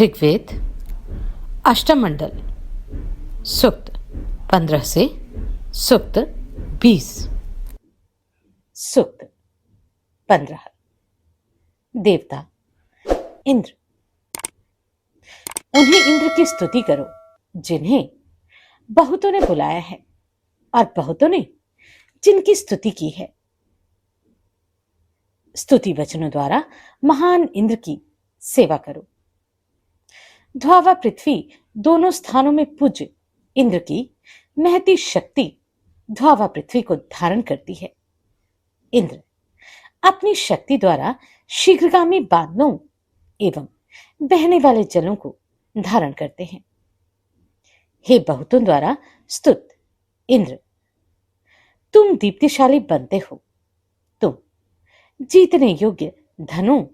ऋग्वेद अष्टमंडल सूक्त 15 से सूक्त 20। सूक्त 15। देवता इंद्र। उन्हें इंद्र की स्तुति करो जिन्हें बहुतों ने बुलाया है और बहुतों ने जिनकी स्तुति की है। स्तुति वचनों द्वारा महान इंद्र की सेवा करो। ध्रुवा पृथ्वी दोनों स्थानों में पूज्य इंद्र की महती शक्ति ध्रुवा पृथ्वी को धारण करती है। इंद्र अपनी शक्ति द्वारा शीघ्रगामी बादलों एवं बहने वाले जलों को धारण करते हैं। हे बहुतों द्वारा स्तुत इंद्र, तुम दीप्तिशाली बनते हो। तुम जीतने योग्य धनों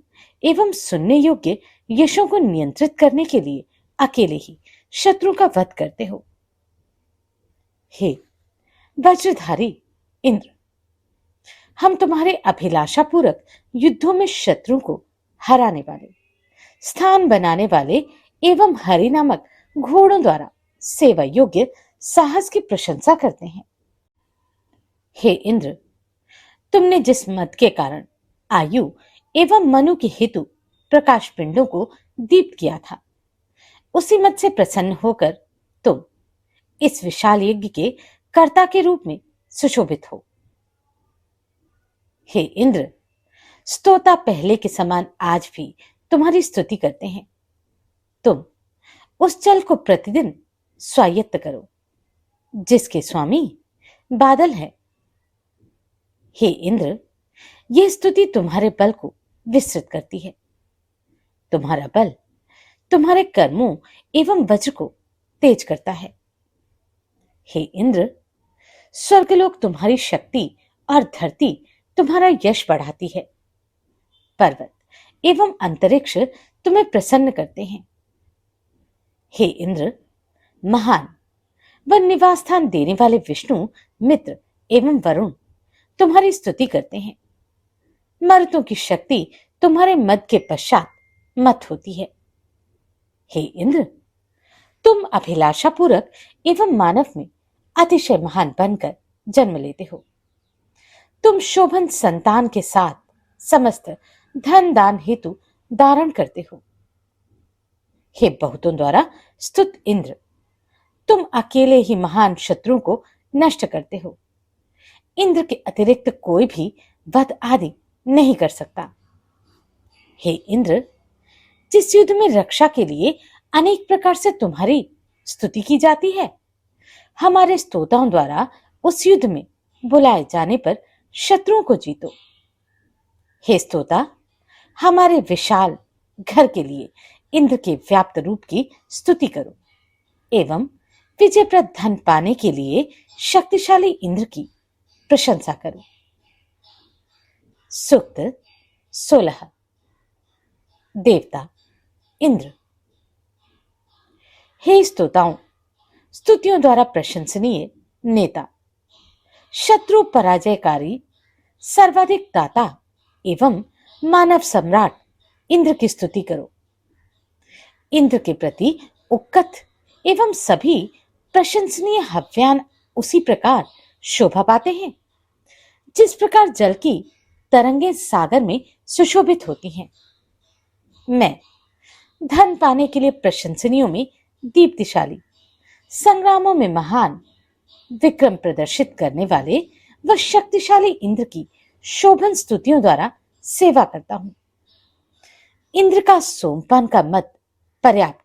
एवं सुनने योग्य यशों को नियंत्रित करने के लिए अकेले ही शत्रु का वध करते हो। हे वज्रधारी इंद्र, हम तुम्हारे अभिलाषा पूर्वक युद्धों में शत्रु को हराने वाले, स्थान बनाने वाले एवं हरि नामक घोड़ों द्वारा सेवा योग्य साहस की प्रशंसा करते हैं। हे इंद्र, तुमने जिस मत के कारण आयु एवं मनु के हेतु प्रकाश पिंडों को दीप्त किया था, उसी मत से प्रसन्न होकर तुम इस विशाल यज्ञ के कर्ता के रूप में सुशोभित हो। हे इंद्र, स्तोता पहले के समान आज भी तुम्हारी स्तुति करते हैं। तुम उस जल को प्रतिदिन स्वायत्त करो जिसके स्वामी बादल है। हे इंद्र, यह स्तुति तुम्हारे बल को विस्तृत करती है। तुम्हारा बल तुम्हारे कर्मों एवं वज्र को तेज करता है। हे इंद्र, स्वर्गलोक तुम्हारी शक्ति और धरती तुम्हारा यश बढ़ाती है। पर्वत एवं अंतरिक्ष तुम्हें प्रसन्न करते हैं। हे इंद्र, महान व निवास स्थान देने वाले विष्णु, मित्र एवं वरुण तुम्हारी स्तुति करते हैं। मरुतों की शक्ति तुम्हारे मद के पश्चात मत होती है। हे इंद्र, तुम अभिलाषा पूर्वक एवं मानव में अतिशय महान बनकर जन्म लेते हो। तुम शोभन संतान के साथ समस्त धन दान हेतु धारण करते हो। हे बहुतों द्वारा स्तुत इंद्र, तुम अकेले ही महान शत्रुओं को नष्ट करते हो। इंद्र के अतिरिक्त कोई भी वध आदि नहीं कर सकता। हे इंद्र, जिस युद्ध में रक्षा के लिए अनेक प्रकार से तुम्हारी स्तुति की जाती है, हमारे स्तोताओं द्वारा उस युद्ध में बुलाए जाने पर शत्रुओं को जीतो। हे स्तोता, हमारे विशाल घर के लिए इंद्र के व्याप्त रूप की स्तुति करो एवं विजयप्रद धन पाने के लिए शक्तिशाली इंद्र की प्रशंसा करो। सूक्त 16। देवता इंद्र। हे स्तोताओं, स्तुतियों द्वारा प्रशंसनीय नेता, शत्रु पराजयकारी, सर्वाधिक दाता एवं मानव सम्राट इंद्र की स्तुति करो। इंद्र के प्रति उक्कथ एवं सभी प्रशंसनीय हव्यान उसी प्रकार शोभा पाते हैं जिस प्रकार जल की तरंगें सागर में सुशोभित होती हैं। मैं धन पाने के लिए प्रशंसनीयों में दीप्तिशाली, संग्रामों में महान विक्रम प्रदर्शित करने वाले व शक्तिशाली इंद्र की शोभन स्तुतियों द्वारा सेवा करता हूं। इंद्र का सोमपान का मत पर्याप्त,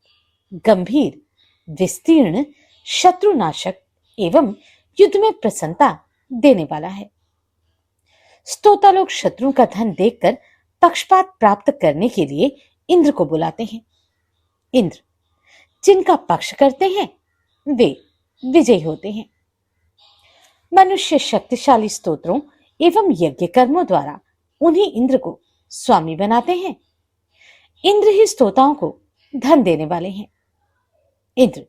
गंभीर, विस्तीर्ण, शत्रुनाशक एवं युद्ध में प्रसन्नता देने वाला है। स्तोता लोग शत्रुओं का धन देखकर पक्षपात प्राप्त करने के लिए इंद्र को बुलाते हैं। इंद्र जिनका पक्ष करते हैं वे विजयी होते हैं। मनुष्य शक्तिशाली स्तोत्रों एवं यज्ञ कर्मों द्वारा उन्हीं इंद्र को स्वामी बनाते हैं। इंद्र ही स्तोताओं को धन देने वाले हैं। इंद्र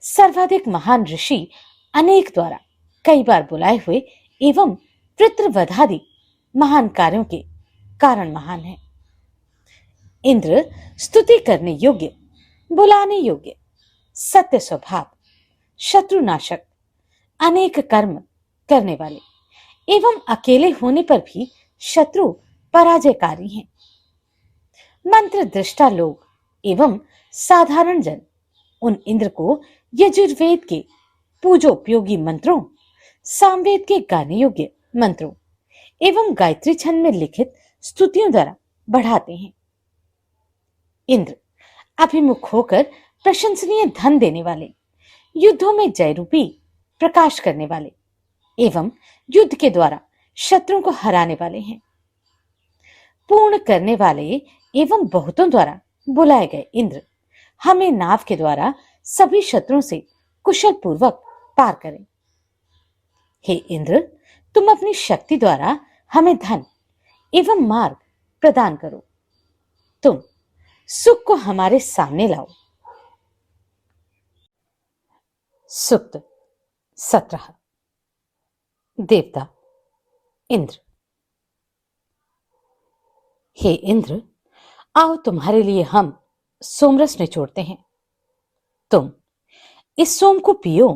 सर्वाधिक महान ऋषि अनेक द्वारा कई बार बुलाए हुए एवं पितृवधादि महान कार्यों के कारण महान है। इंद्र स्तुति करने योग्य बुलाने योग्य, सत्य स्वभाव, शत्रुनाशक, अनेक कर्म करने वाले एवं अकेले होने पर भी शत्रु पराजयकारी हैं। मंत्र दृष्टा लोग एवं साधारण जन उन इंद्र को यजुर्वेद के पूजोपयोगी मंत्रों, सामवेद के गाने योग्य मंत्रों एवं गायत्री छंद में लिखित स्तुतियों द्वारा बढ़ाते हैं। इंद्र अभिमुख होकर प्रशंसनीय धन देने वाले, युद्धों में जय रूपी प्रकाश करने वाले एवं युद्ध के द्वारा शत्रुओं को हराने वाले हैं। पूर्ण करने वाले एवं बहुतों द्वारा बुलाए गए इंद्र हमें नाव के द्वारा सभी शत्रुओं से कुशल पूर्वक पार करें। हे इंद्र, तुम अपनी शक्ति द्वारा हमें धन एवं मार्ग प्रदान करो। तुम सुख को हमारे सामने लाओ। सूक्त 17। देवता इंद्र। हे इंद्र, आओ तुम्हारे लिए हम सोमरस निचोड़ते हैं। तुम इस सोम को पियो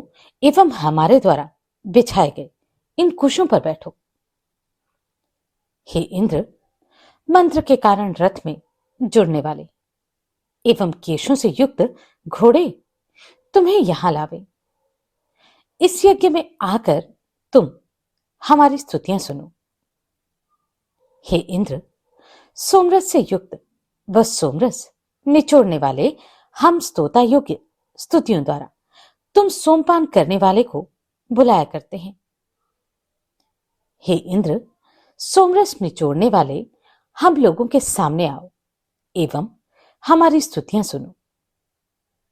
एवं हमारे द्वारा बिछाए गए इन कुशों पर बैठो। हे इंद्र, मंत्र के कारण रथ में जुड़ने वाले एवं केशों से युक्त घोड़े तुम्हें यहां लावे। इस यज्ञ में आकर तुम हमारी स्तुतियां सुनो। हे इंद्र, सोमरस से युक्त व सोमरस निचोड़ने वाले हम स्तोता योग्य स्तुतियों द्वारा तुम सोमपान करने वाले को बुलाया करते हैं। हे इंद्र, सोमरस निचोड़ने वाले हम लोगों के सामने आओ एवं हमारी स्तुतियां सुनो।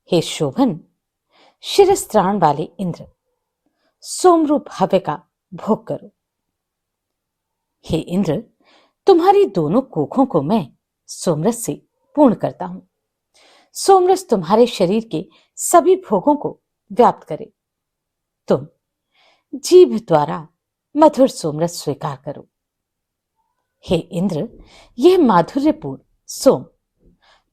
हे शोभन शिरस्त्राण वाले इंद्र, सोमरूप हव्य का भोग करो। हे इंद्र, तुम्हारी दोनों कोखों को मैं सोमरस से पूर्ण करता हूं। सोमरस तुम्हारे शरीर के सभी भोगों को व्याप्त करे। तुम जीभ द्वारा मधुर सोमरस स्वीकार करो। हे इंद्र, यह माधुर्यपूर्ण सोम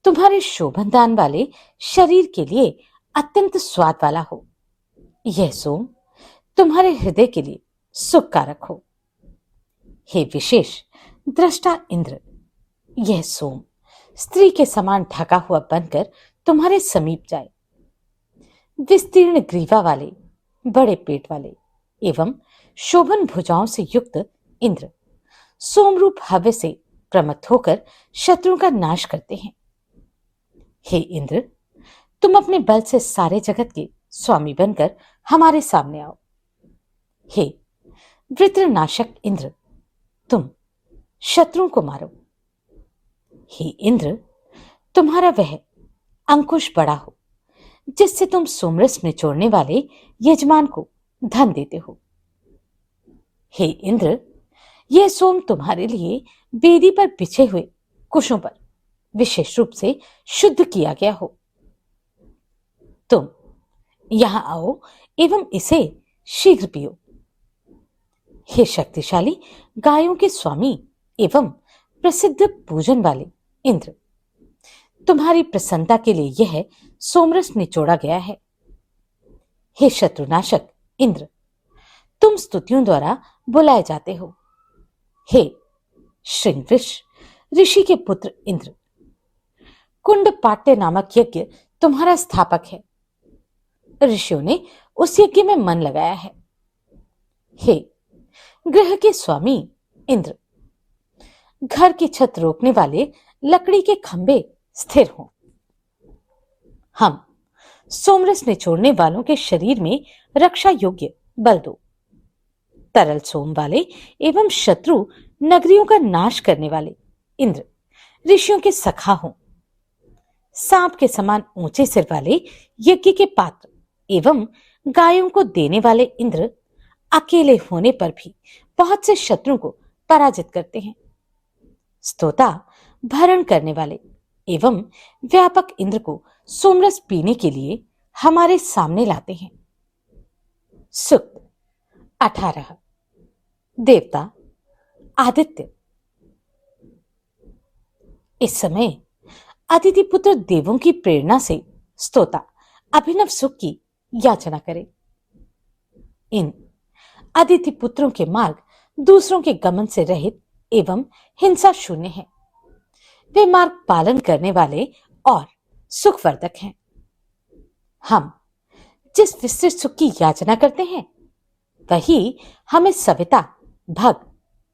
तुम्हारे शोभनदान वाले शरीर के लिए अत्यंत स्वाद वाला हो। यह सोम तुम्हारे हृदय के लिए सुखकारक हो। हे विशेष दृष्टा इंद्र, यह सोम स्त्री के समान ढका हुआ बनकर तुम्हारे समीप जाए। विस्तीर्ण ग्रीवा वाले, बड़े पेट वाले एवं शोभन भुजाओं से युक्त इंद्र सोमरूप हव्य से प्रमत्त होकर शत्रुओं का नाश करते हैं। हे इंद्र, तुम अपने बल से सारे जगत के स्वामी बनकर हमारे सामने आओ। हे वृत्रनाशक इंद्र, तुम शत्रुओं को मारो। हे इंद्र, तुम्हारा वह अंकुश बड़ा हो जिससे तुम सोमरस निचोड़ने वाले यजमान को धन देते हो। हे इंद्र, यह सोम तुम्हारे लिए वेदी पर बिछे हुए कुशों पर विशेष रूप से शुद्ध किया गया हो। तुम यहां आओ एवं इसे शीघ्र पियो। हे शक्तिशाली गायों के स्वामी एवं प्रसिद्ध पूजन वाले इंद्र, तुम्हारी प्रसन्नता के लिए यह सोमरस निचोड़ा गया है। हे शत्रुनाशक इंद्र, तुम स्तुतियों द्वारा बुलाए जाते हो। हे श्रृंगवृष ऋषि के पुत्र इंद्र, कुंड पाट्य नामक यज्ञ तुम्हारा स्थापक है। ऋषियों ने उस यज्ञ में मन लगाया है। हे गृह के स्वामी इंद्र, घर की छत रोकने वाले लकड़ी के खंभे स्थिर हों। हम सोमरस निचोड़ने वालों के शरीर में रक्षा योग्य बल दो। तरल सोम वाले एवं शत्रु नगरियों का नाश करने वाले इंद्र ऋषियों के सखा हों। सांप के समान ऊंचे सिर वाले यज्ञ के पात्र एवं गायों को देने वाले इंद्र अकेले होने पर भी बहुत से शत्रुओं को पराजित करते हैं। स्तोता भरण करने वाले एवं व्यापक इंद्र को सोमरस पीने के लिए हमारे सामने लाते हैं। सूक्त 18। देवता आदित्य। इस समय अदिति पुत्र देवों की प्रेरणा से स्तोता अभिनव सुख की याचना करे। इन अदिति पुत्रों के मार्ग दूसरों के गमन से रहित एवं हिंसा शून्य है। वे मार्ग पालन करने वाले और सुखवर्धक हैं। हम जिस विस्तृत सुख की याचना करते हैं वही हमें सविता, भग,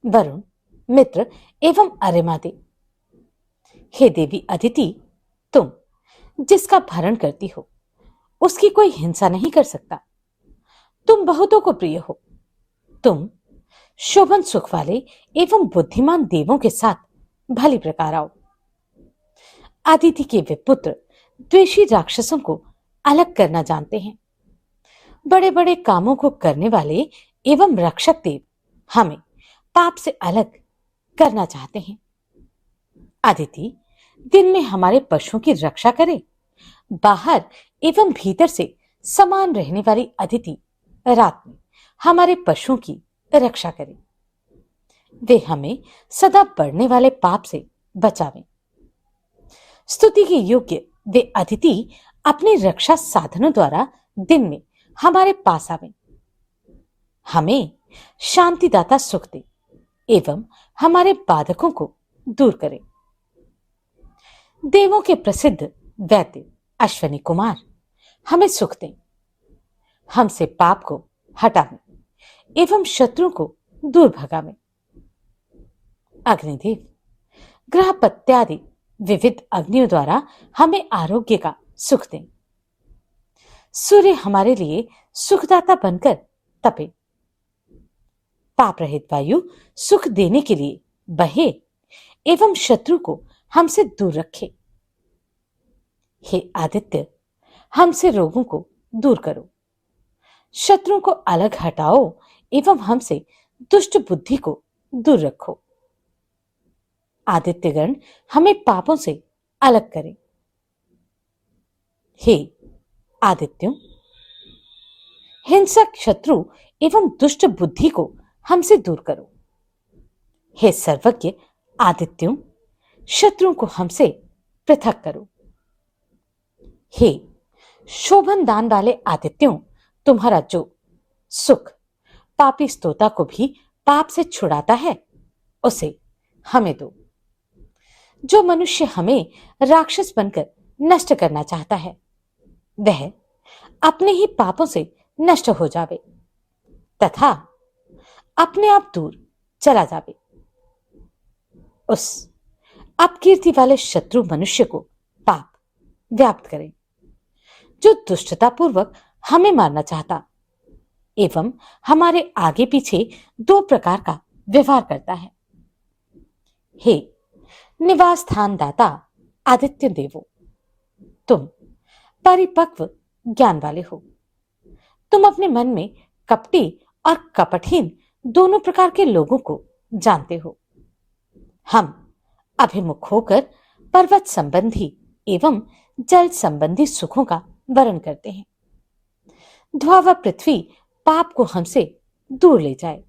वरुण, मित्र एवं अरिमा दे। हे देवी अदिति, तुम जिसका भरण करती हो उसकी कोई हिंसा नहीं कर सकता। तुम बहुतों को प्रिय हो। तुम शोभन सुख वाले एवं बुद्धिमान देवों के साथ भली प्रकार आओ। अदिति के वे पुत्र द्वेषी राक्षसों को अलग करना जानते हैं। बड़े बड़े कामों को करने वाले एवं रक्षक देव हमें पाप से अलग करना चाहते हैं। अदिति दिन में हमारे पशुओं की रक्षा करे, बाहर एवं भीतर से समान रहने वाली अदिति रात में हमारे पशुओं की रक्षा करे। वे हमें सदा बढ़ने वाले पाप से बचावें। स्तुति के योग्य वे अदिति अपने रक्षा साधनों द्वारा दिन में हमारे पास आवें, हमें शांतिदाता सुख दे एवं हमारे बाधकों को दूर करें। देवों के प्रसिद्ध वैद्य अश्वनी कुमार हमें सुख दें, हमसे पाप को हटावें एवं शत्रु को दूर भगावें। अग्निदेव ग्रह पत्यादि विविध अग्नियों द्वारा हमें आरोग्य का सुख दें। सूर्य हमारे लिए सुखदाता बनकर तपे। पाप रहित वायु सुख देने के लिए बहे एवं शत्रु को हमसे दूर रखे। हे आदित्य, हमसे रोगों को दूर करो, शत्रुओं को अलग हटाओ एवं हमसे दुष्ट बुद्धि को दूर रखो। आदित्यगण हमें पापों से अलग करें। हे आदित्यों, हिंसक शत्रु एवं दुष्ट बुद्धि को हमसे दूर करो। हे सर्वज्ञ आदित्यों, शत्रुओं को हमसे पृथक करो। हे शोभन दान वाले आदित्यों, तुम्हारा जो सुख पापी स्तोता को भी पाप से छुड़ाता है उसे हमें दो। जो मनुष्य हमें राक्षस बनकर नष्ट करना चाहता है वह अपने ही पापों से नष्ट हो जावे तथा अपने आप दूर चला जावे। उस अपकीर्ति वाले शत्रु मनुष्य को पाप व्याप्त करें जो दुष्टता पूर्वक हमें मारना चाहता एवं हमारे आगे पीछे दो प्रकार का व्यवहार करता है। हे निवास स्थान दाता आदित्य देवो, तुम परिपक्व ज्ञान वाले हो। तुम अपने मन में कपटी और कपटहीन दोनों प्रकार के लोगों को जानते हो। हम अभिमुख होकर पर्वत संबंधी एवं जल संबंधी सुखों का वर्ण करते हैं। ध्रुव पृथ्वी पाप को हमसे दूर ले जाए।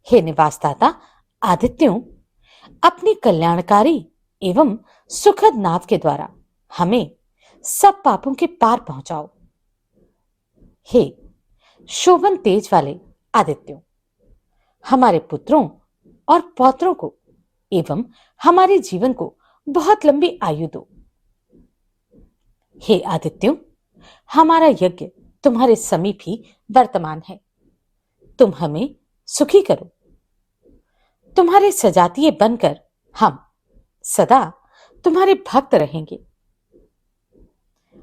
हे निवासदाता आदित्यों, अपनी कल्याणकारी एवं सुखद नाव के द्वारा हमें सब पापों के पार पहुंचाओ। हे शोभन तेज वाले आदित्यों, हमारे पुत्रों और पौत्रों को एवं हमारे जीवन को बहुत लंबी आयु दो। हे आदित्यों, हमारा यज्ञ तुम्हारे समीप ही वर्तमान है। तुम हमें सुखी करो। तुम्हारे सजातीय बनकर हम सदा तुम्हारे भक्त रहेंगे।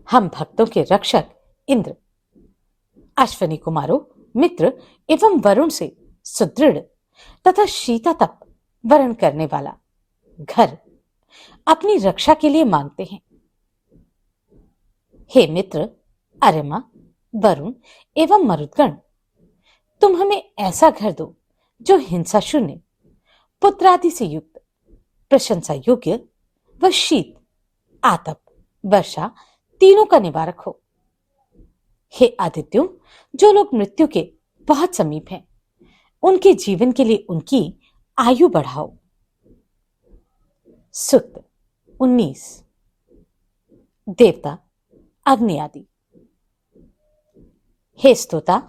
हम भक्तों के रक्षक इंद्र, अश्वनी कुमारों, मित्र एवं वरुण से सुदृढ़ तथा शीततप वर्ण करने वाला घर अपनी रक्षा के लिए मांगते हैं। हे मित्र, अरिमा, वरुण एवं मरुदगण, तुम हमें ऐसा घर दो जो हिंसा शून्य, पुत्रादि से युक्त, प्रशंसा योग्य व शीत, आतप, वर्षा तीनों का निवारक हो। हे आदित्यों, जो लोग मृत्यु के बहुत समीप हैं उनके जीवन के लिए उनकी आयु बढ़ाओ। सुक्त 19। देवता, अग्नि आदि। हे स्तोता,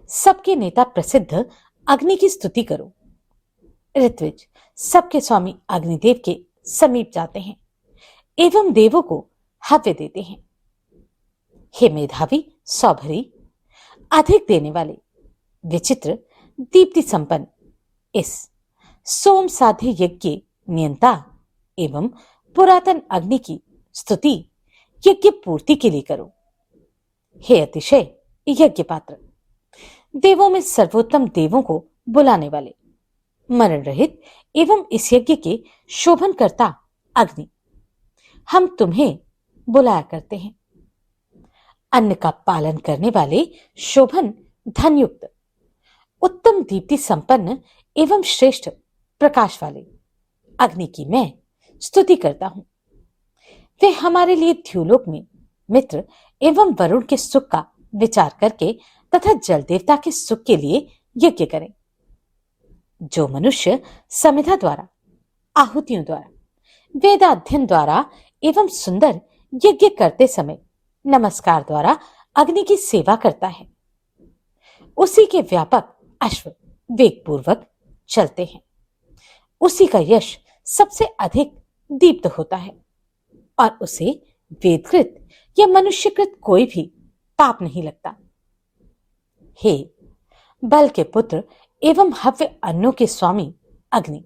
सबके नेता प्रसिद्ध अग्नि की स्तुति करो। ऋत्विज सबके स्वामी अग्निदेव के समीप जाते हैं एवं देवों को हव्य देते हैं। हे मेधावी सौभरी, अधिक देने वाले, विचित्र दीप्ति संपन्न इस सोम साध्य यज्ञ के नियंता एवं पुरातन अग्नि की स्तुति यज्ञ पूर्ति के लिए करो। हे अतिशय यज्ञ पात्र, देवों में सर्वोत्तम देवों को बुलाने वाले, मरण रहित एवं इस यज्ञ के शोभन करता अग्नि, हम तुम्हें बुलाया करते हैं। अन्न का पालन करने वाले शोभन धनयुक्त, उत्तम दीप्ति संपन्न एवं श्रेष्ठ प्रकाश वाले अग्नि की मैं स्तुति करता हूं। वे हमारे लिए द्युलोक में मित्र एवं वरुण के सुख का विचार करके तथा जल देवता के सुख के लिए यज्ञ करें। जो मनुष्य समिधा द्वारा, आहुतियों द्वारा, वेदाध्ययन द्वारा एवं सुंदर यज्ञ करते समय नमस्कार द्वारा अग्नि की सेवा करता है, उसी के व्यापक अश्व वेग पूर्वक चलते हैं। उसी का यश सबसे अधिक दीप्त होता है और उसे वेदकृत या मनुष्यकृत कोई भी पाप नहीं लगता। हे बल के पुत्र एवं हव्य अन्नों के स्वामी अग्नि,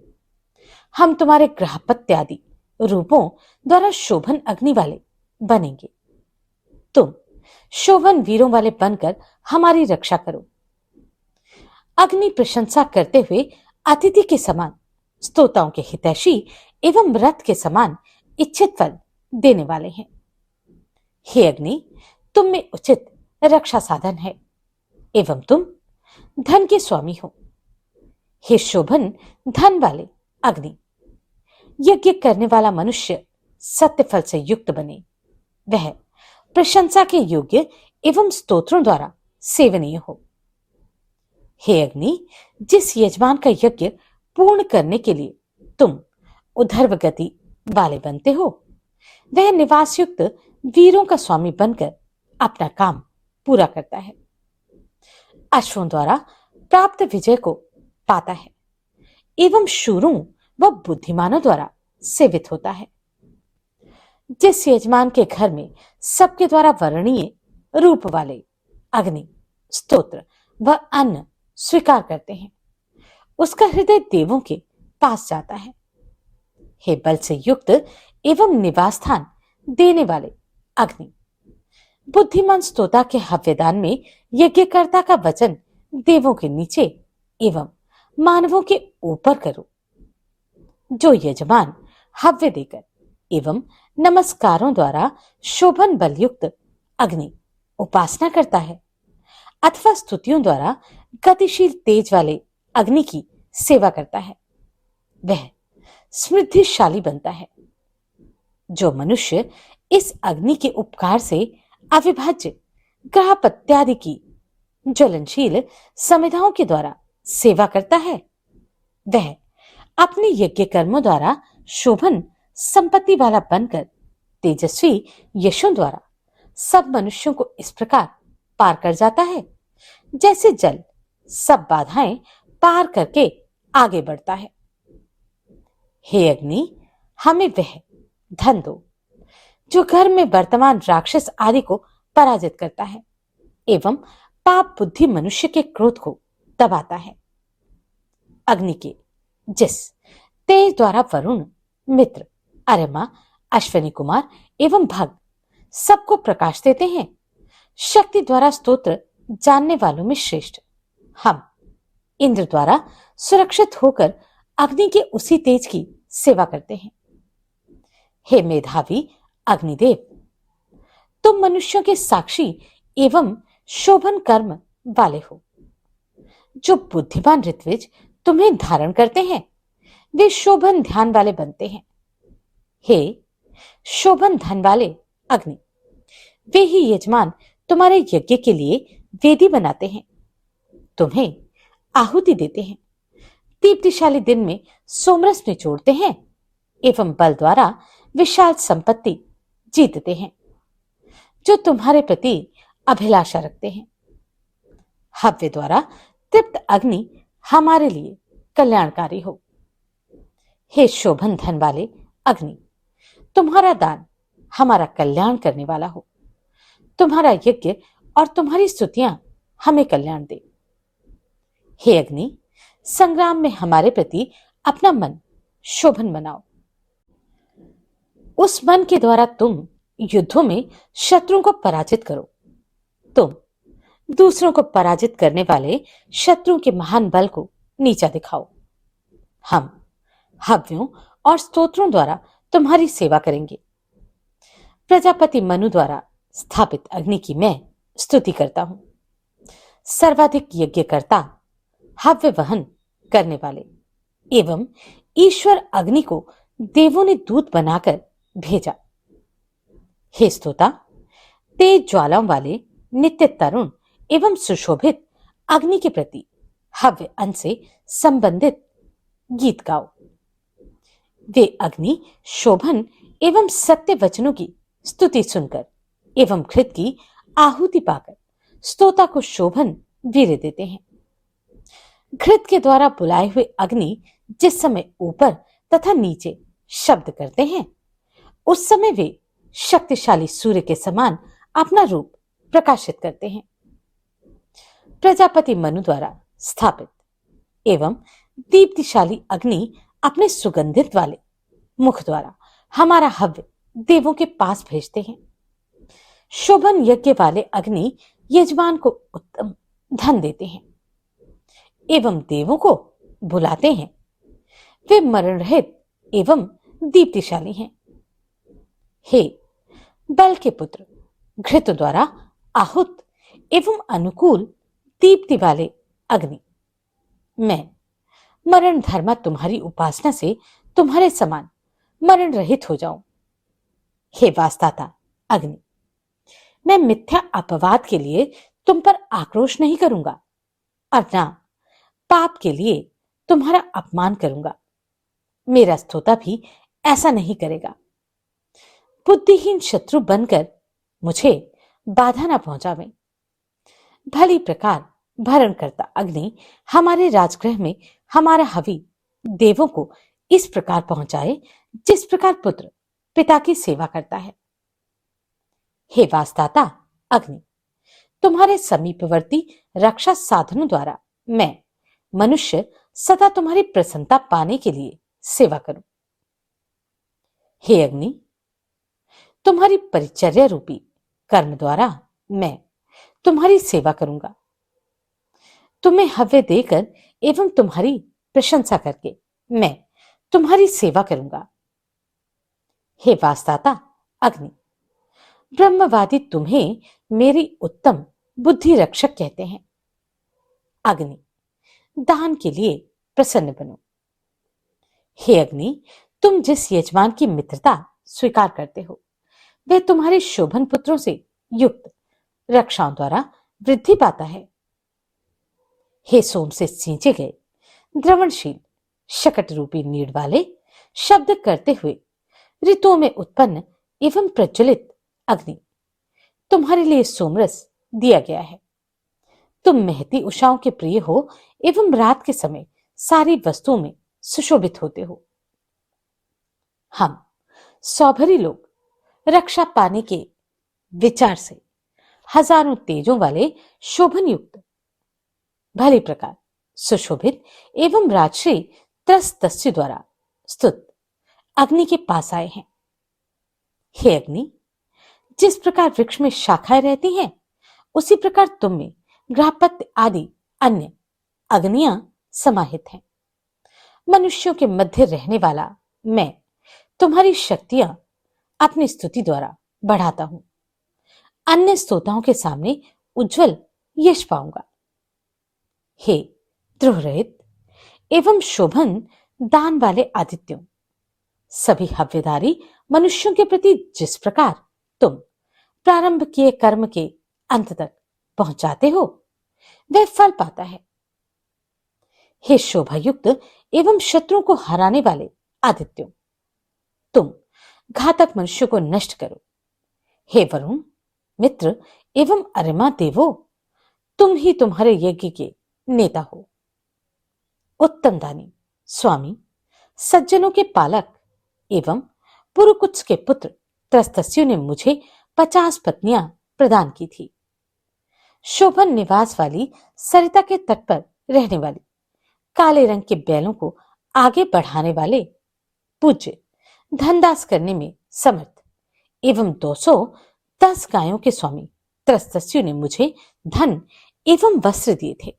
हम तुम्हारे ग्रहपत्यादि रूपों द्वारा शोभन अग्नि वाले बनेंगे। तुम शोभन वीरों वाले बनकर हमारी रक्षा करो। अग्नि प्रशंसा करते हुए अतिथि के समान, स्तोताओं के हितैषी एवं रथ के समान इच्छित फल देने वाले हैं। हे अग्नि, तुम में उचित रक्षा साधन है एवं तुम धन के स्वामी हो। हे शोभन धन वाले अग्नि, यज्ञ करने वाला मनुष्य सत्य फल से युक्त बने, वह प्रशंसा के योग्य एवं स्तोत्रों द्वारा सेवनीय हो। हे अग्नि, जिस यजमान का यज्ञ पूर्ण करने के लिए तुम उधर्व गति वाले बनते हो, वह निवास युक्त वीरों का स्वामी बनकर अपना काम पूरा करता है, अश्वों द्वारा प्राप्त विजय को पाता है एवं शूरों व बुद्धिमानों द्वारा सेवित होता है। जिस यजमान के घर में सबके द्वारा वर्णनीय रूप वाले अग्नि, स्तोत्र व अन्न स्वीकार करते हैं, उसका हृदय देवों के पास जाता है। हे बल से युक्त एवं निवास स्थान देने वाले अग्नि, बुद्धिमान स्तोता के हव्यदान में यज्ञकर्ता का वचन देवों के नीचे एवं मानवों के ऊपर करो। जो यजमान हव्य देकर एवं नमस्कारों द्वारा शोभन बलयुक्त अग्नि उपासना करता है अथवा स्तुतियों द्वारा गतिशील तेज वाले अग्नि की सेवा करता है, वह समृद्धिशाली बनता है। जो मनुष्य इस अग्नि के उपकार से अविभाज्य ग्रहपत्यादि की ज्वलनशील समिधाओं के द्वारा सेवा करता है, वह अपने यज्ञ कर्मों द्वारा शोभन संपत्ति वाला बनकर तेजस्वी यशों द्वारा सब मनुष्यों को इस प्रकार पार कर जाता है, जैसे जल सब बाधाएं पार करके आगे बढ़ता है। हे अग्नि, हमें वह धन दो जो घर में वर्तमान राक्षस आदि को पराजित करता है एवं पाप बुद्धि मनुष्य के क्रोध को दबाता है। अग्नि के जिस तेज द्वारा वरुण, मित्र, अरमा, अश्विनी कुमार एवं भग सबको प्रकाश देते हैं, शक्ति द्वारा स्तोत्र जानने वालों में श्रेष्ठ हम इंद्र द्वारा सुरक्षित होकर अग्नि के उसी तेज की सेवा करते हैं। हे मेधावी अग्निदेव, तुम मनुष्यों के साक्षी एवं शोभन कर्म वाले हो। जो बुद्धिमान ऋत्विज तुम्हें धारण करते हैं, वे शोभन ध्यान वाले बनते हैं। हे शोभन धन वाले अग्नि, वे ही यजमान तुम्हारे यज्ञ के लिए वेदी बनाते हैं, तुम्हें आहुति देते हैं, दीप्तिशाली दिन में सोमरस में जोड़ते हैं एवं बल द्वारा विशाल संपत्ति जीतते हैं। जो तुम्हारे प्रति अभिलाषा रखते हैं। हव्य द्वारा तृप्त अग्नि हमारे लिए कल्याणकारी हो। हे शोभन धन वाले अग्नि, तुम्हारा दान हमारा कल्याण करने वाला हो। तुम्हारा यज्ञ और तुम्हारी स्तुतियां हमें कल्याण दे। हे अग्नि, संग्राम में हमारे प्रति अपना मन शोभन बनाओ। उस मन के द्वारा तुम युद्धों में शत्रुओं को पराजित करो। तुम दूसरों को पराजित करने वाले शत्रुओं के महान बल को नीचा दिखाओ। हम हव्यों और स्तोत्रों द्वारा तुम्हारी सेवा करेंगे। प्रजापति मनु द्वारा स्थापित अग्नि की मैं स्तुति करता हूं। सर्वाधिक यज्ञकर्ता, हव्य वहन करने वाले एवं ईश्वर अग्नि को देवों ने दूत बनाकर भेजा। हे स्तोता, तेज ज्वालाओं वाले नित्य तरुण एवं सुशोभित अग्नि के प्रति हव्य अंश से संबंधित गीत गाओ। वे अग्नि शोभन एवं सत्य वचनों की स्तुति सुनकर एवं घृत की आहुति पाकर स्तोता को शोभन वीर्य देते हैं। घृत के द्वारा बुलाए हुए अग्नि जिस समय ऊपर तथा नीचे शब्द करते हैं, उस समय वे शक्तिशाली सूर्य के समान अपना रूप प्रकाशित करते हैं। प्रजापति मनु द्वारा स्थापित एवं दीप्तिशाली अग्नि अपने सुगंधित वाले मुख द्वारा हमारा हव्य देवों के पास भेजते हैं। शोभन यज्ञ वाले अग्नि यजमान को उत्तम धन देते हैं एवं देवों को बुलाते हैं। वे मरण रहित एवं दीप्तिशाली हैं। हे बल के पुत्र घृत द्वारा आहुत एवं अनुकूल दीप्ति वाले अग्नि, मैं मरण धर्मा तुम्हारी उपासना से तुम्हारे समान मरण रहित हो जाऊं। हे वास्ताता अग्नि, मैं मिथ्या अपवाद के लिए तुम पर आक्रोश नहीं करूंगा और ना पाप के लिए तुम्हारा अपमान करूंगा। मेरा स्तोता भी ऐसा नहीं करेगा। बुद्धिहीन शत्रु बनकर मुझे बाधा ना पहुंचावे। भली प्रकार भरण करता अग्नि हमारे राजगृह में हमारा हवि देवों को इस प्रकार पहुंचाए जिस प्रकार पुत्र पिता की सेवा करता है। हे वास्ताता अग्नि, तुम्हारे समीपवर्ती रक्षा साधनों द्वारा मैं मनुष्य सदा तुम्हारी प्रसन्नता पाने के लिए सेवा करूं। हे अग्नि, तुम्हारी परिचर्या रूपी कर्म द्वारा मैं तुम्हारी सेवा करूंगा। तुम्हें हव्य देकर एवं तुम्हारी प्रशंसा करके मैं तुम्हारी सेवा करूंगा। हे वास्ताता अग्नि, ब्रह्मवादी तुम्हें मेरी उत्तम बुद्धि रक्षक कहते हैं। अग्नि, दान के लिए प्रसन्न बनो। हे अग्नि, तुम जिस यजमान की मित्रता स्वीकार करते हो वह तुम्हारे शोभन पुत्रों से युक्त रक्षाओं द्वारा वृद्धि पाता है। हे सोम से सींचे गए द्रवणशील शकट रूपी नीड़ वाले शब्द करते हुए ऋतुओं में उत्पन्न एवं प्रज्वलित अग्नि, तुम्हारे लिए सोमरस दिया गया है। तुम महती उषाओं के प्रिय हो एवं रात के समय सारी वस्तुओं में सुशोभित होते हो। हम सौभरी लोग रक्षा पाने के विचार से हजारों तेजों वाले शोभन युक्त भली प्रकार सुशोभित एवं राजश्री त्रस्तस्यु द्वारा स्तुत अग्नि के पास आए हैं। हे अग्नि, जिस प्रकार वृक्ष में शाखाएं रहती हैं उसी प्रकार तुम में गृहपत्य आदि अन्य अग्नियां समाहित हैं। मनुष्यों के मध्य रहने वाला मैं तुम्हारी शक्तियां अपनी स्तुति द्वारा बढ़ाता हूं। अन्य स्तोताओं के सामने उज्जवल यश पाऊंगा। हे द्रोह रहित एवं शोभन दान वाले आदित्यों, सभी हव्यधारी मनुष्यों के प्रति जिस प्रकार तुम प्रारंभ किए कर्म के अंत तक पहुंचाते हो वह फल पाता है। हे शोभायुक्त एवं शत्रुओं को हराने वाले आदित्यों, तुम घातक मनुष्य को नष्ट करो। हे वरुण, मित्र एवं अरिमा देवो, तुम ही तुम्हारे यज्ञ के नेता हो। उत्तम दानी स्वामी, सज्जनों के पालक एवं पुरुकुत्स के पुत्र त्रस्तस्यु ने मुझे 50 पत्नियां प्रदान की थी। शोभन निवास वाली सरिता के तट पर रहने वाली, काले रंग के बैलों को आगे बढ़ाने वाले, पूज्य, धनदास करने में समर्थ एवं 210 गायों के स्वामी त्रस्तस्यु ने मुझे धन एवं वस्त्र दिए थे।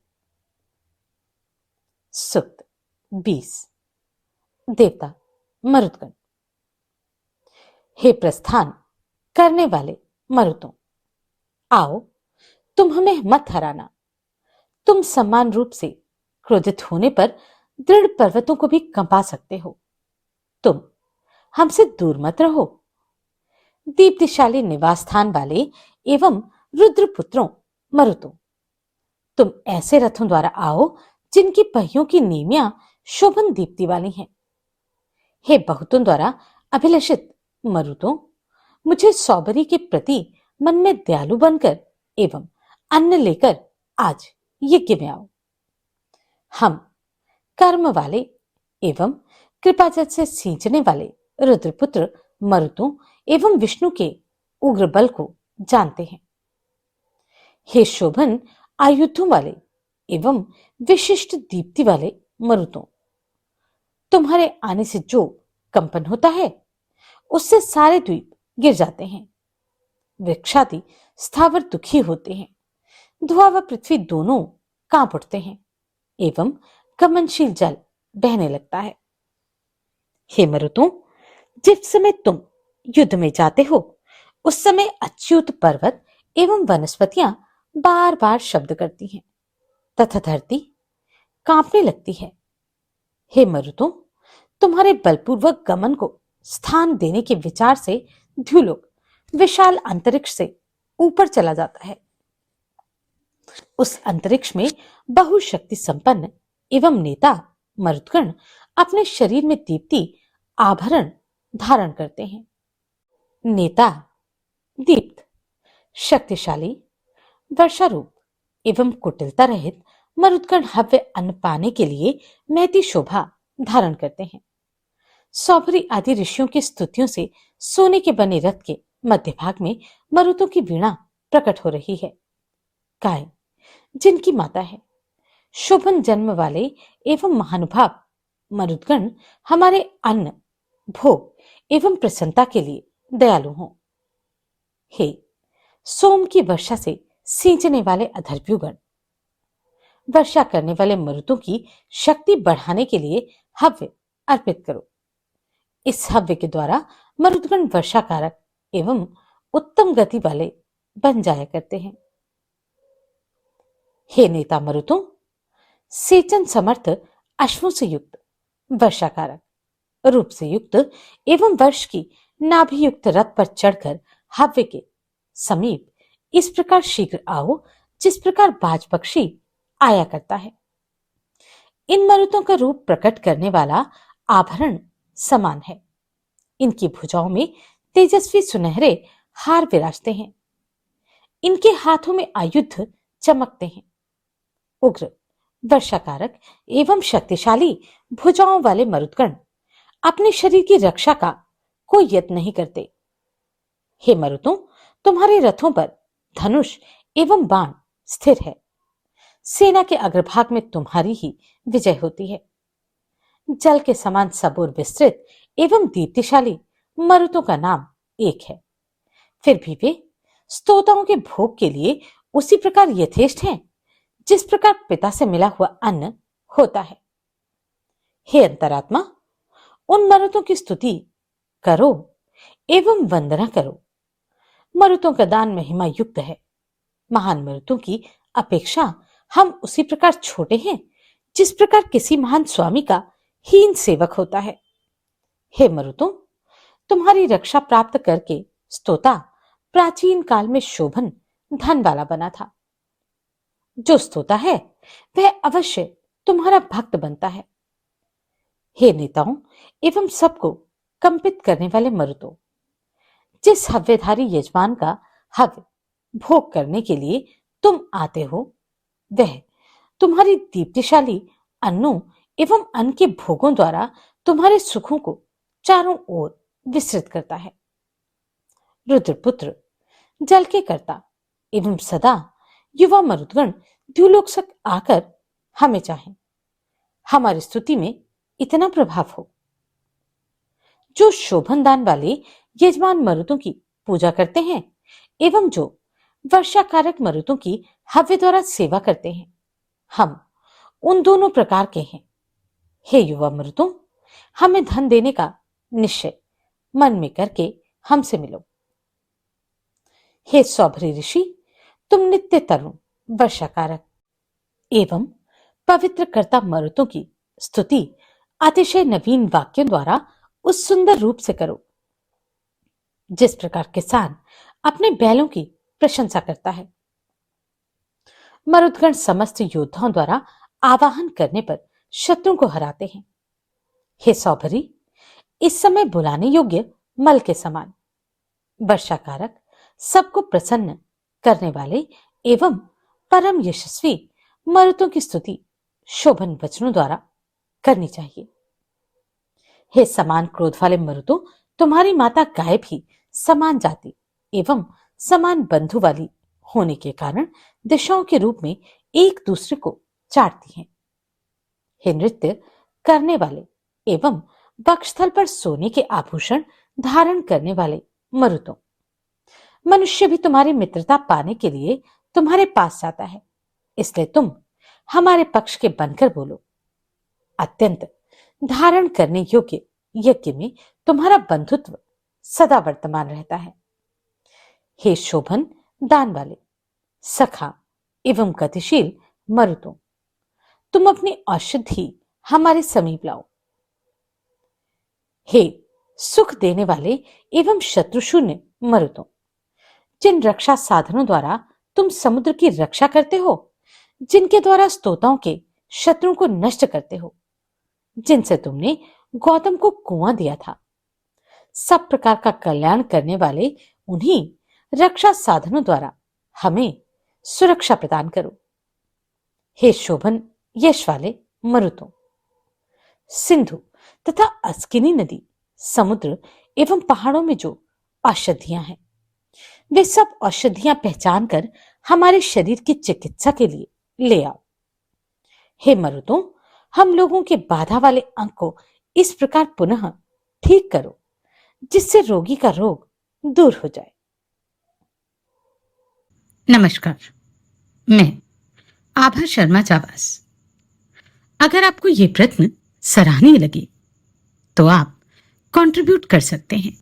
सूक्त 20। देवता मरुदगण। हे प्रस्थान करने वाले मरुतों, आओ, तुम हमें मत हराना। तुम समान रूप से क्रोधित होने पर दृढ़ पर्वतों को भी कंपा सकते हो। तुम हमसे दूर मत रहो। दीप्तिशाली निवास स्थान वाले एवं रुद्रपुत्रों मरुतों, तुम ऐसे रथों द्वारा आओ जिनकी पहियों की नीमियां शोभन दीप्ति वाली हैं। हे बहुतों द्वारा अभिलषित मरुतों, मुझे सौबरी के प्रति मन में दयालु बनकर एवं अन्न लेकर आज यज्ञ में आओ। हम कर्म वाले एवं कृपाजल से सींचने वाले रुद्रपुत्र मरुतों एवं विष्णु के उग्र बल को जानते हैं। हे शोभन आयुधों वाले एवं विशिष्ट दीप्ति वाले मरुतों, तुम्हारे आने से जो कंपन होता है उससे सारे द्वीप गिर जाते हैं। वृक्षादि स्थावर दुखी होते हैं। धुआं व पृथ्वी दोनों कांप उठते हैं एवं गमनशील जल बहने लगता है। हे मरुतों, जिस समय तुम युद्ध में जाते हो उस समय अच्युत पर्वत एवं वनस्पतियां बार बार शब्द करती हैं तथा धरती कांपने लगती है। हे मरुतों, तुम्हारे बलपूर्वक गमन को स्थान देने के विचार से ध्युलोक विशाल अंतरिक्ष से ऊपर चला जाता है। उस अंतरिक्ष में बहुशक्ति संपन्न एवं नेता मरुदगण अपने शरीर में दीप्ति आभरण धारण करते हैं। नेता दीप्त, शक्तिशाली, वर्षारूप एवं कुटिलता रहित मरुदगण हव्य अन्न पाने के लिए महती शोभा धारण करते हैं। सौभरी आदि ऋषियों की स्तुतियों से सोने के बने रथ के मध्य भाग में मरुतों की वीणा प्रकट हो रही है। गाय जिनकी माता है, शोभन जन्म वाले एवं महानुभाव मरुदगण हमारे अन्न, भोग एवं प्रसन्नता के लिए दयालु हों। हे सोम की वर्षा से सींचने वाले अधर्व्युगण, वर्षा करने वाले मरुतों की शक्ति बढ़ाने के लिए हव्य अर्पित करो। इस हव्य के द्वारा मरुदगण वर्षा कारक एवं उत्तम गति वाले बन जाया करते हैं। हे नेता मरुतों, सेचन समर्थ अश्वों से युक्त, वर्षा कारक रूप से युक्त एवं वर्ष की नाभि युक्त रथ पर चढ़कर हव्य के समीप इस प्रकार शीघ्र आओ जिस प्रकार बाज पक्षी आया करता है। इन मरुतों का रूप प्रकट करने वाला आभरण समान है। इनकी भुजाओं में तेजस्वी सुनहरे हार विराजते हैं। इनके हाथों में आयुध चमकते हैं। उग्र, वर्षाकारक एवं शक्तिशाली भुजाओं वाले मरुदगण अपने शरीर की रक्षा का कोई यत्न नहीं करते। हे मरुतों, तुम्हारे रथों पर धनुष एवं बाण स्थिर है। सेना के अग्रभाग में तुम्हारी ही विजय होती है। जल के समान सबूर विस्तृत एवं दीप्तिशाली मरुतों का नाम एक है। फिर भी वे स्तोताओं के भोग के लिए उसी प्रकार यथेष्ट हैं जिस प्रकार पिता से मिला हुआ अन्न होता है। हे अंतरात्मा, उन मरुतों की स्तुति करो एवं वंदना करो। मरुतों का दान महिमा युक्त है। महान मरुतों की अपेक्षा हम उसी प्रकार छोटे हैं जिस प्रकार किसी महान स्वामी का हीन सेवक होता है। हे मरुतों, तुम्हारी रक्षा प्राप्त करके स्तोता प्राचीन काल में शोभन धन वाला बना था। जो स्तोता है वह अवश्य तुम्हारा भक्त बनता है। हे नेताओं एवं सबको कंपित करने वाले मरुतों, जिस हव्यधारी यजमान का हव्य भोग करने के लिए तुम आते हो, वह तुम्हारी दीप्तिशाली अन्नों एवं अन्न के भोगों द्वारा तुम्हारे सुखों को चारों ओर विस्तृत करता है। रुद्रपुत्र, जल के कर्ता एवं सदा युवा मरुदगण द्युलोक तक आकर हमें चाहें, हमारी स्तुति में इतना प्रभाव हो। जो शोभन दान वाले यजमान मरुदों की पूजा करते हैं एवं जो वर्षाकारक मरुदों की हव्य द्वारा सेवा करते हैं, हम उन दोनों प्रकार के हैं। हे युवा मरुदों, हमें धन देने का निश्चय मन में करके हमसे मिलो। हे सौभरी ऋषि, तुम नित्य तरुण, वर्षाकारक एवं पवित्र कर्ता मरुतों की स्तुति अतिशय नवीन वाक्यों द्वारा उस सुंदर रूप से करो जिस प्रकार किसान अपने बैलों की प्रशंसा करता है। मरुदगण समस्त योद्धाओं द्वारा आवाहन करने पर शत्रुओं को हराते हैं। हे सौभरी, इस समय बुलाने योग्य मल के समान, वर्षाकारक, सबको प्रसन्न करने वाले एवं परम यशस्वी मरुतों की स्तुति शोभन वचनों द्वारा करनी चाहिए। हे समान क्रोध वाले मरुतों, तुम्हारी माता गाय भी समान जाति एवं समान बंधु वाली होने के कारण दिशाओं के रूप में एक दूसरे को चाटती हैं। हे नृत्य करने वाले एवं वक्षस्थल पर सोने के आभूषण धारण करने वाले मरुतों, मनुष्य भी तुम्हारी मित्रता पाने के लिए तुम्हारे पास जाता है, इसलिए तुम हमारे पक्ष के बनकर बोलो। अत्यंत धारण करने योग्य यज्ञ में तुम्हारा बंधुत्व सदा वर्तमान रहता है। हे शोभन दान वाले, सखा एवं गतिशील मरुतों, तुम अपनी औषधि हमारे समीप लाओ। हे सुख देने वाले एवं शत्रुशून्य मरुतों, जिन रक्षा साधनों द्वारा तुम समुद्र की रक्षा करते हो, जिनके द्वारा स्तोताओं के शत्रुओं को नष्ट करते हो, जिनसे तुमने गौतम को कुआं दिया था, सब प्रकार का कल्याण करने वाले उन्हीं रक्षा साधनों द्वारा हमें सुरक्षा प्रदान करो। हे शोभन यश वाले मरुतों, सिंधु तथा अस्किनी नदी, समुद्र एवं पहाड़ों में जो औषधियां हैं, वे सब औषधियां पहचान कर हमारे शरीर की चिकित्सा के लिए ले आओ। हे मरुतों, हम लोगों के बाधा वाले अंग को इस प्रकार पुनः ठीक करो जिससे रोगी का रोग दूर हो जाए। नमस्कार, मैं आभा शर्मा जावास। अगर आपको ये प्रश्न सराहनीय लगे तो आप कंट्रीब्यूट कर सकते हैं।